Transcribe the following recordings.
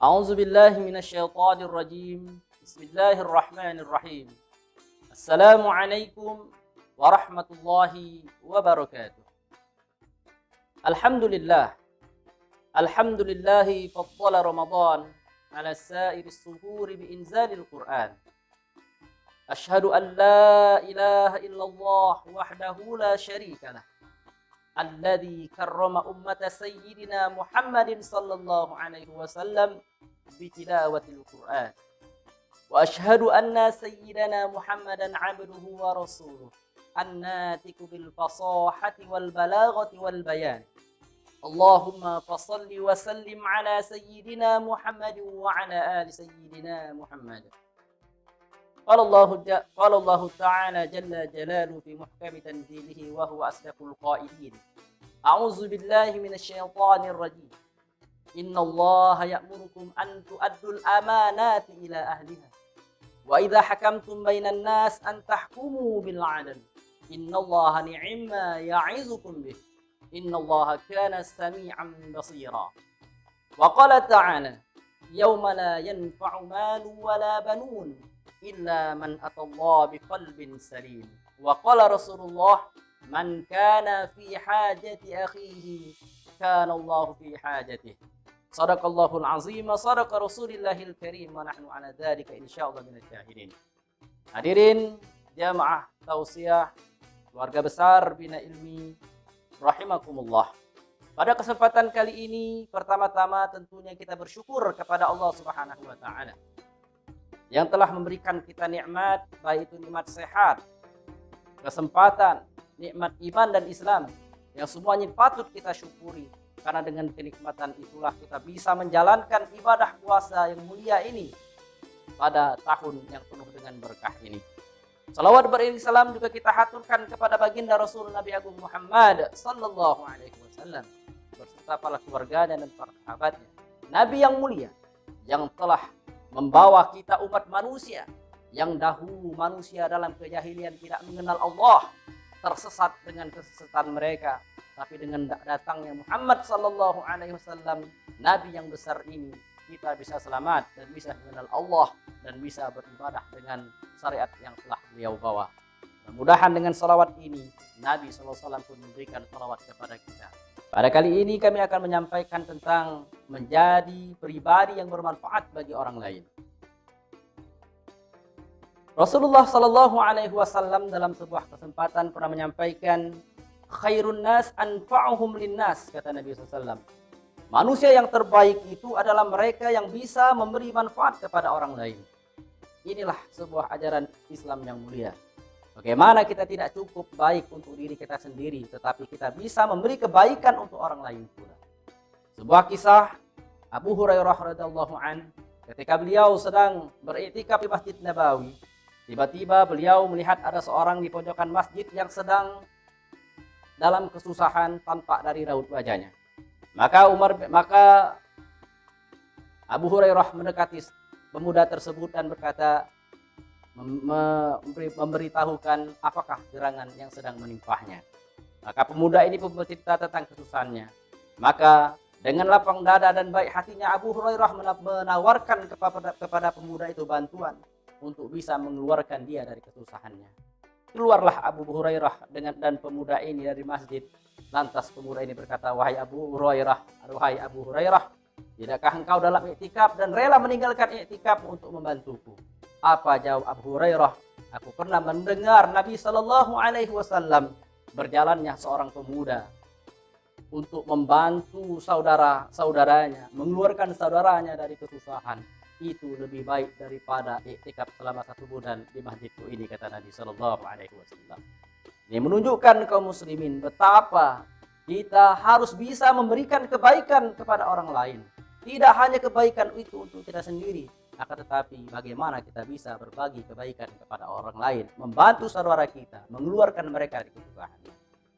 أعوذ بالله من الشيطان الرجيم. بسم الله الرحمن الرحيم. السلام عليكم ورحمة الله وبركاته. الحمد لله. الحمد لله فضل رمضان على سائر الشهور بإنزال القرآن. أشهد أن لا إله إلا الله وحده لا شريك له الذي كرم أمة سيدنا محمد صلى الله عليه وسلم بتلاوة القرآن. وأشهد أن سيدنا محمدا عبده ورسوله الناطق بالفصاحة والبلاغة والبيان. اللهم فصل وسلم على سيدنا محمد وعلى آل سيدنا محمد. قال الله تعالى جل جلاله في محكم تنزيله وهو أصدق القائلين. أعوذ بالله من الشيطان الرجيم. إن الله يأمركم أن تؤدوا الأمانات إلى أهلها وإذا حكمتم بين الناس أن تحكموا بالعدل إن الله نعم ما يعظكم به إن الله كان سميعا بصيرا. وقال تعالى يوم لا ينفع مال ولا بنون إلا من أتى الله بقلب سليم. وقال رسول الله من كان في حاجة أخيه كان الله في حاجته. صدق الله العظيم صدق رسول الله الكريم ونحن على ذلك إن شاء الله من الشاهدين. Hadirin jamaah tausiah keluarga besar Bina Ilmi rahimakumullah. Pada kesempatan kali ini pertama-tama tentunya kita bersyukur kepada Allah Subhanahu wa taala yang telah memberikan kita nikmat, baik itu nikmat sehat, kesempatan, nikmat iman dan Islam, yang semuanya patut kita syukuri, karena dengan kenikmatan itulah kita bisa menjalankan ibadah puasa yang mulia ini pada tahun yang penuh dengan berkah ini. Salawat beriring salam juga kita haturkan kepada baginda Rasul Nabi Agung Muhammad sallallahu alaihi wasallam beserta para keluarganya dan para sahabatnya. Nabi yang mulia yang telah membawa kita umat manusia yang dahulu manusia dalam kejahilian tidak mengenal Allah, tersesat dengan kesesatan mereka, tapi dengan datangnya Muhammad sallallahu alaihi wasallam, nabi yang besar ini, kita bisa selamat dan bisa mengenal Allah dan bisa beribadah dengan syariat yang telah beliau bawa. Mudah-mudahan dengan salawat ini Nabi sallallahu alaihi wasallam pun memberikan salawat kepada kita. Pada kali ini kami akan menyampaikan tentang menjadi pribadi yang bermanfaat bagi orang lain. Rasulullah sallallahu alaihi wasallam dalam sebuah kesempatan pernah menyampaikan, khairun nas anfa'uhum linnas, kata Nabi SAW. Manusia yang terbaik itu adalah mereka yang bisa memberi manfaat kepada orang lain. Inilah sebuah ajaran Islam yang mulia. Bagaimana kita tidak cukup baik untuk diri kita sendiri, tetapi kita bisa memberi kebaikan untuk orang lain pula. Sebuah kisah Abu Hurairah radhiyallahu an, ketika beliau sedang beriktikaf di Masjid Nabawi, tiba-tiba beliau melihat ada seorang di pojokan masjid yang sedang dalam kesusahan, tampak dari raut wajahnya. Maka Abu Hurairah mendekati pemuda tersebut dan berkata, memberitahukan apakah gerangan yang sedang menimpahnya. Maka pemuda ini pun bercerita tentang kesusahannya. Maka dengan lapang dada dan baik hatinya Abu Hurairah menawarkan kepada pemuda itu bantuan untuk bisa mengeluarkan dia dari kesusahannya. Keluarlah Abu Hurairah dan pemuda ini dari masjid. Lantas pemuda ini berkata, wahai Abu Hurairah, tidakkah engkau dalam iktikaf dan rela meninggalkan iktikaf untuk membantuku? Apa jawab Abu Hurairah? Aku pernah mendengar Nabi sallallahu alaihi wasallam berjalannya seorang pemuda untuk membantu saudaranya, mengeluarkan saudaranya dari kesusahan. Itu lebih baik daripada iktikaf selama 1 bulan di masjidku ini, kata Nabi sallallahu alaihi wasallam. Ini menunjukkan kaum muslimin betapa kita harus bisa memberikan kebaikan kepada orang lain. Tidak hanya kebaikan itu untuk kita sendiri, akan tetapi bagaimana kita bisa berbagi kebaikan kepada orang lain, membantu saudara kita, mengeluarkan mereka dari kesusahannya.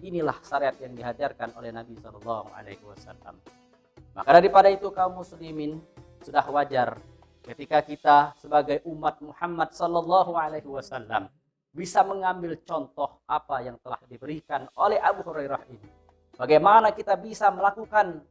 Inilah syariat yang dihajarkan oleh Nabi sallallahu alaihi wasallam. Maka daripada itu kaum muslimin, sudah wajar ketika kita sebagai umat Muhammad sallallahu alaihi wasallam bisa mengambil contoh apa yang telah diberikan oleh Abu Hurairah ini. Bagaimana kita bisa melakukan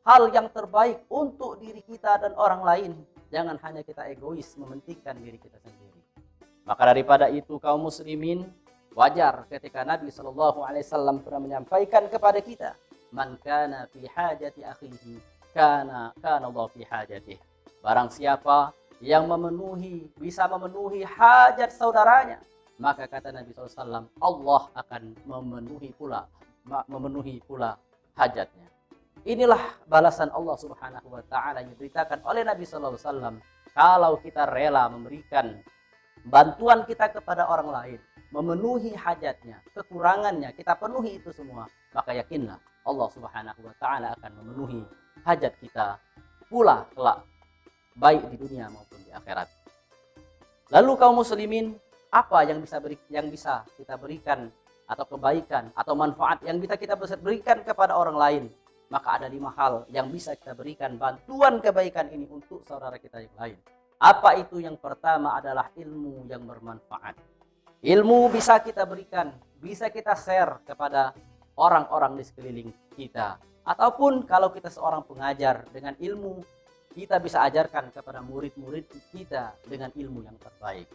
hal yang terbaik untuk diri kita dan orang lain. Jangan hanya kita egois mementingkan diri kita sendiri. Maka daripada itu kaum muslimin, wajar ketika Nabi SAW pernah menyampaikan kepada kita, man kana fi hajati akhihi kana Allah fi hajatih. Barang siapa yang bisa memenuhi hajat saudaranya, maka kata Nabi SAW, Allah akan memenuhi pula hajatnya. Inilah balasan Allah Subhanahu wa taala yang diberitakan oleh Nabi SAW. Kalau kita rela memberikan bantuan kita kepada orang lain, memenuhi hajatnya, kekurangannya, kita penuhi itu semua, maka yakinlah Allah Subhanahu wa taala akan memenuhi hajat kita pula kelak, baik di dunia maupun di akhirat. Lalu kaum muslimin, apa yang bisa kita berikan, atau kebaikan atau manfaat yang bisa kita berikan kepada orang lain? Maka ada 5 hal yang bisa kita berikan bantuan kebaikan ini untuk saudara kita yang lain. Apa itu? Yang pertama adalah ilmu yang bermanfaat. Ilmu bisa kita berikan, bisa kita share kepada orang-orang di sekeliling kita. Ataupun kalau kita seorang pengajar, dengan ilmu kita bisa ajarkan kepada murid-murid kita dengan ilmu yang terbaik.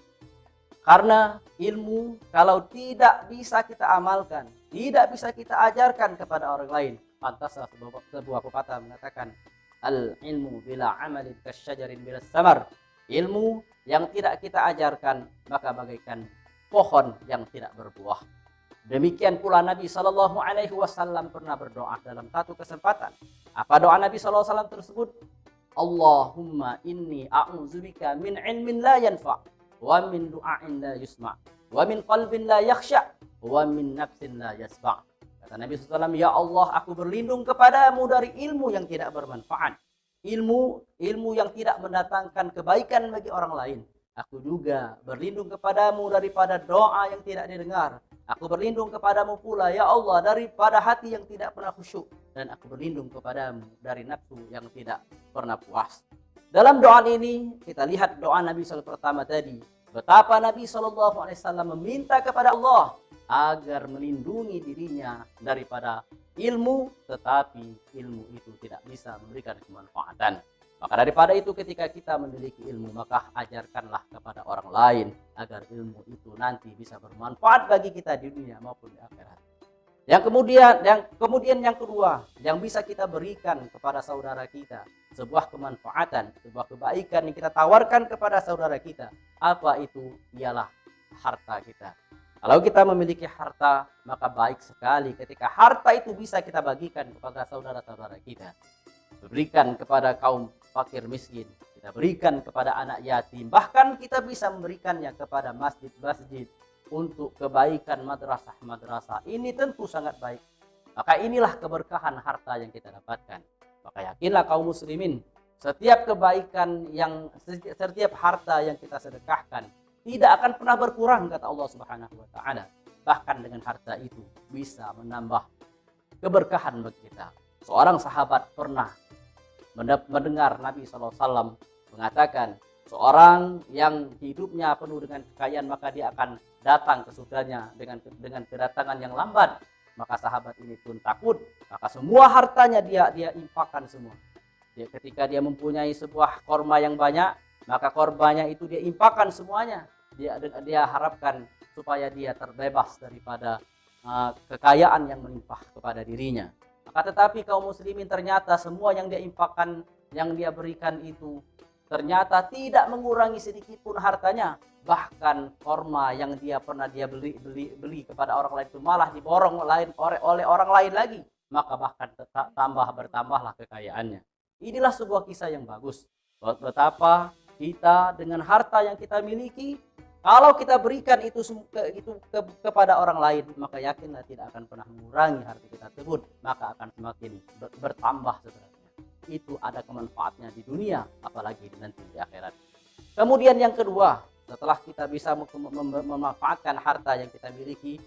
Karena ilmu kalau tidak bisa kita amalkan, tidak bisa kita ajarkan kepada orang lain, pantaslah sebuah pepatah mengatakan, al-ilmu bila amalin kasyajarin bila samar. Ilmu yang tidak kita ajarkan maka bagaikan pohon yang tidak berbuah. Demikian pula Nabi SAW pernah berdoa dalam satu kesempatan. Apa doa Nabi SAW tersebut? Allahumma inni a'udzubika min ilmin la yanfa' wa min du'ain la yusma' wa min qalbin la yakhsha' wa min nafsin la yasba'. Kata Nabi SAW, ya Allah, aku berlindung kepadamu dari ilmu yang tidak bermanfaat, ilmu yang tidak mendatangkan kebaikan bagi orang lain. Aku juga berlindung kepadamu daripada doa yang tidak didengar. Aku berlindung kepadamu pula, ya Allah, daripada hati yang tidak pernah khusyuk. Dan aku berlindung kepadamu dari nafsu yang tidak pernah puas. Dalam doa ini, kita lihat doa Nabi SAW pertama tadi. Betapa Nabi SAW meminta kepada Allah agar melindungi dirinya daripada ilmu, tetapi ilmu itu tidak bisa memberikan kemanfaatan. Maka daripada itu, ketika kita memiliki ilmu, maka ajarkanlah kepada orang lain agar ilmu itu nanti bisa bermanfaat bagi kita di dunia maupun di akhirat. Yang kedua, yang bisa kita berikan kepada saudara kita, sebuah kemanfaatan, sebuah kebaikan yang kita tawarkan kepada saudara kita. Apa itu? Ialah harta kita. Kalau kita memiliki harta, maka baik sekali ketika harta itu bisa kita bagikan kepada saudara-saudara kita. Berikan kepada kaum fakir miskin, kita berikan kepada anak yatim, bahkan kita bisa memberikannya kepada masjid-masjid untuk kebaikan madrasah-madrasah. Ini tentu sangat baik. Maka inilah keberkahan harta yang kita dapatkan. Maka yakinlah kaum muslimin, setiap harta yang kita sedekahkan tidak akan pernah berkurang, kata Allah Subhanahu wa taala. Bahkan dengan harta itu bisa menambah keberkahan bagi kita. Seorang sahabat pernah mendengar Nabi SAW mengatakan, seorang yang hidupnya penuh dengan kekayaan maka dia akan datang ke surganya dengan kedatangan yang lambat. Maka sahabat ini pun takut, maka semua hartanya dia infakkan semua. Ketika dia mempunyai sebuah korma yang banyak, maka korbanya itu dia infakkan semuanya. Dia harapkan supaya dia terbebas daripada kekayaan yang melimpah kepada dirinya. Maka tetapi kaum muslimin, ternyata semua yang dia infakkan, yang dia berikan itu ternyata tidak mengurangi sedikit pun hartanya. Bahkan korma yang dia pernah beli kepada orang lain itu malah diborong oleh orang lain lagi. Maka bahkan bertambahlah kekayaannya. Inilah sebuah kisah yang bagus. Betapa kita dengan harta yang kita miliki, kalau kita berikan itu kepada orang lain, maka yakinlah tidak akan pernah mengurangi harta kita tersebut, maka akan semakin bertambah sebenarnya. Itu ada kemanfaatnya di dunia, apalagi nanti di akhirat. Kemudian yang kedua, setelah kita bisa memanfaatkan harta yang kita miliki,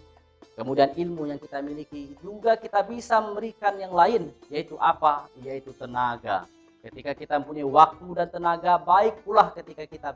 kemudian ilmu yang kita miliki, juga kita bisa memberikan yang lain, yaitu apa? Yaitu tenaga. Ketika kita mempunyai waktu dan tenaga, baik pula ketika kita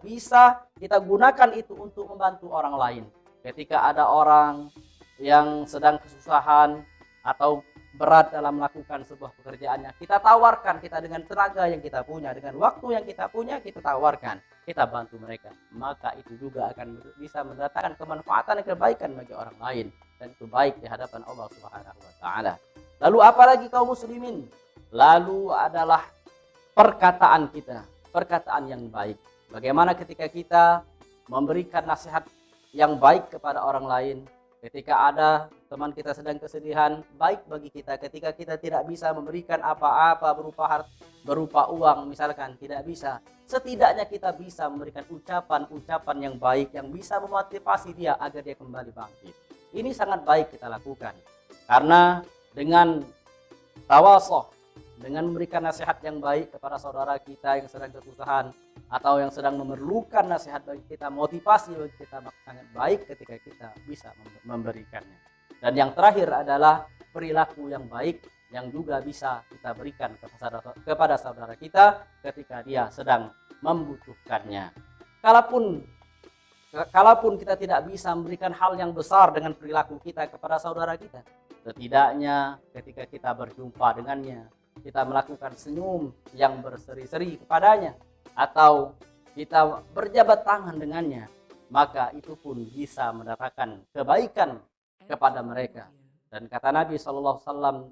gunakan itu untuk membantu orang lain. Ketika ada orang yang sedang kesusahan atau berat dalam melakukan sebuah pekerjaannya, kita tawarkan, kita dengan tenaga yang kita punya, dengan waktu yang kita punya, kita tawarkan, kita bantu mereka, maka itu juga akan bisa mendatangkan kemanfaatan dan kebaikan bagi orang lain, dan itu baik di hadapan Allah Subhanahu wa taala. Lalu apalagi kaum muslimin? Lalu adalah perkataan kita, perkataan yang baik. Bagaimana ketika kita memberikan nasihat yang baik kepada orang lain, ketika ada teman kita sedang kesedihan, baik bagi kita ketika kita tidak bisa memberikan apa-apa berupa uang misalkan, tidak bisa, setidaknya kita bisa memberikan ucapan-ucapan yang baik yang bisa memotivasi dia agar dia kembali bangkit. Ini sangat baik kita lakukan, karena dengan tawasoh, dengan memberikan nasihat yang baik kepada saudara kita yang sedang kesusahan atau yang sedang memerlukan nasihat bagi kita, motivasi bagi kita, sangat baik ketika kita bisa memberikannya. Dan yang terakhir adalah perilaku yang baik yang juga bisa kita berikan kepada saudara kita ketika dia sedang membutuhkannya. Kalaupun kita tidak bisa memberikan hal yang besar dengan perilaku kita kepada saudara kita, setidaknya ketika kita berjumpa dengannya, kita melakukan senyum yang berseri-seri kepadanya, atau kita berjabat tangan dengannya, maka itu pun bisa mendatangkan kebaikan kepada mereka. Dan kata Nabi SAW,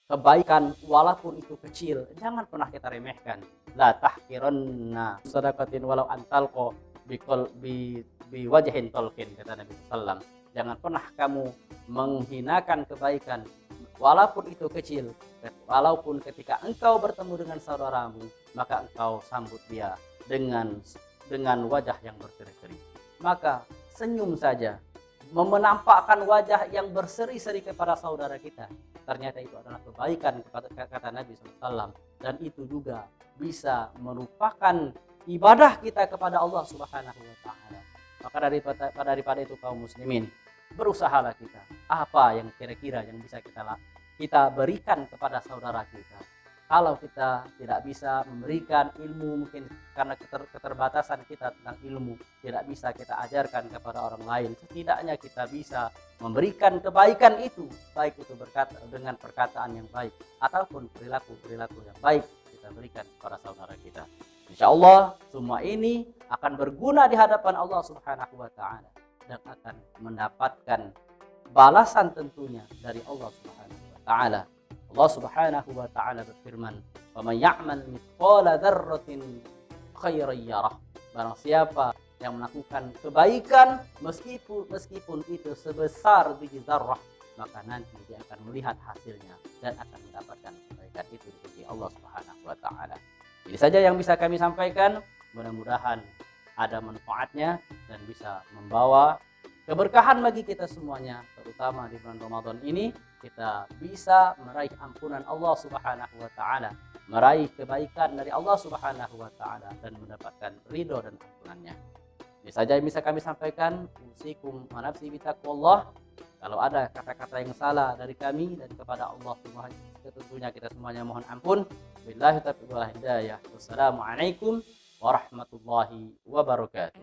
kebaikan walaupun itu kecil, jangan pernah kita remehkan. La tahqiranna sadaqatin walau antalqo biwajhin talqin, kata Nabi SAW. Jangan pernah kamu menghinakan kebaikan walaupun itu kecil, walaupun ketika engkau bertemu dengan saudaramu, maka engkau sambut dia dengan wajah yang berseri-seri. Maka senyum saja, menampakkan wajah yang berseri-seri kepada saudara kita, ternyata itu adalah kebaikan, kata Nabi SAW. Dan itu juga bisa merupakan ibadah kita kepada Allah Subhanahu wa taala. Maka daripada itu kaum muslimin, berusahalah kita apa yang kira-kira yang bisa kita berikan kepada saudara kita. Kalau kita tidak bisa memberikan ilmu, mungkin karena keterbatasan kita tentang ilmu, tidak bisa kita ajarkan kepada orang lain, setidaknya kita bisa memberikan kebaikan itu, baik itu dengan perkataan yang baik ataupun perilaku yang baik kita berikan kepada saudara kita. Insya Allah semua ini akan berguna di hadapan Allah Subhanahu wa taala dan akan mendapatkan balasan tentunya dari Allah Subhanahu wa taala. Allah Subhanahu wa taala berfirman, "Wa may ya'mal mithqala dzarratin khairan yarah." Barang siapa yang melakukan kebaikan meskipun itu sebesar biji zarrah, maka nanti dia akan melihat hasilnya dan akan mendapatkan kebaikan itu dari Allah Subhanahu wa taala. Ini saja yang bisa kami sampaikan. Mudah-mudahan ada manfaatnya dan bisa membawa keberkahan bagi kita semuanya, terutama di bulan Ramadan ini kita bisa meraih ampunan Allah Subhanahu wa taala, meraih kebaikan dari Allah Subhanahu wa taala dan mendapatkan ridho dan ampunannya. Ini saja yang bisa kami sampaikan. Usikum wa nafsi bitaqwallah. Kalau ada kata-kata yang salah dari kami dan kepada Allah tentunya kita semuanya mohon ampun. Billahi taufiq wal hidayah. Wassalamualaikum warahmatullahi wabarakatuh.